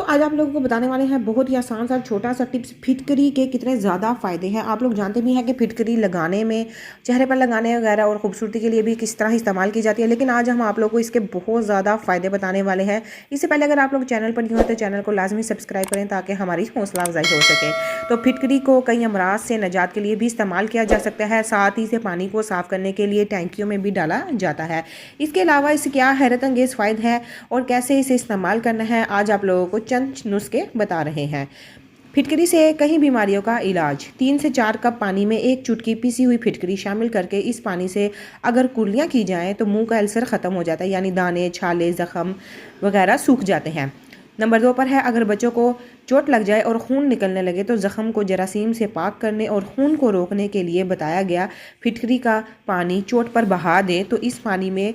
दोस्तों आज आप लोगों को बताने वाले हैं बहुत ही आसान सा छोटा सा टिप्स फिटकरी के कितने ज़्यादा फ़ायदे हैं। आप लोग जानते भी हैं कि फिटकरी लगाने में, चेहरे पर लगाने वगैरह और खूबसूरती के लिए भी किस तरह इस्तेमाल की जाती है, लेकिन आज हम आप लोगों को इसके बहुत ज़्यादा फ़ायदे बताने वाले हैं। इससे पहले अगर आप लोग चैनल पर नहीं हो तो चैनल को लाजमी सब्सक्राइब करें ताकि हमारी हौसला अफजाई हो सके। तो फिटकरी को कई अमराज से निजात के लिए भी इस्तेमाल किया जा सकता है, साथ ही से पानी को साफ़ करने के लिए टैंकियों में भी डाला जाता है। इसके अलावा इससे क्या हैरत अंगेज़ फ़ायदे हैं और कैसे इसे इस्तेमाल करना है, आज आप लोगों को चंद नुस्खे बता रहे हैं। फिटकरी से कई बीमारियों का इलाज। 3 से 4 कप पानी में 1 चुटकी पिसी हुई फिटकरी शामिल करके इस पानी से अगर कुर्लियाँ की जाएँ तो मुंह का अल्सर ख़त्म हो जाता है, यानी दाने, छाले, ज़ख़म वगैरह सूख जाते हैं। नंबर 2 पर है, अगर बच्चों को चोट लग जाए और खून निकलने लगे तो ज़ख़म को जरासीम से पाक करने और खून को रोकने के लिए बताया गया फिटकरी का पानी चोट पर बहा दें तो इस पानी में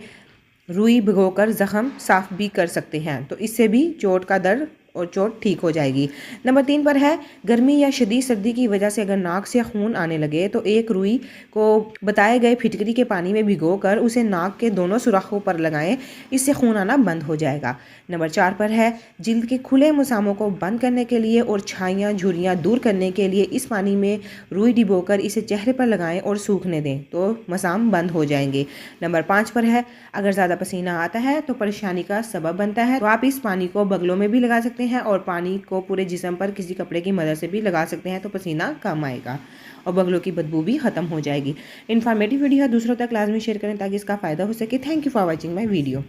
रुई भिगोकर ज़ख़म साफ़ भी कर सकते हैं, तो इससे भी चोट का दर्द और चोट ठीक हो जाएगी। नंबर 3 पर है, गर्मी या शदीद सर्दी की वजह से अगर नाक से खून आने लगे तो एक रुई को बताए गए फिटकरी के पानी में भिगोकर उसे नाक के दोनों सुराखों पर लगाएं, इससे खून आना बंद हो जाएगा। नंबर 4 पर है, जिल्द के खुले मुसामों को बंद करने के लिए और छाइयाँ झुर्रियाँ दूर करने के लिए इस पानी में रुई डिबोकर इसे चेहरे पर लगाएं और सूखने दें तो मसाम बंद हो जाएंगे। नंबर 5 पर है, अगर ज़्यादा पसीना आता है तो परेशानी का सबब बनता है तो आप इस पानी को बगलों में भी लगा सकते हैं और पानी को पूरे जिस्म पर किसी कपड़े की मदद से भी लगा सकते हैं तो पसीना कम आएगा और बगलों की बदबू भी ख़त्म हो जाएगी। इन्फॉर्मेटिव वीडियो है, दूसरों तक लाजमी शेयर करें ताकि इसका फ़ायदा हो सके। Thank you for watching my video.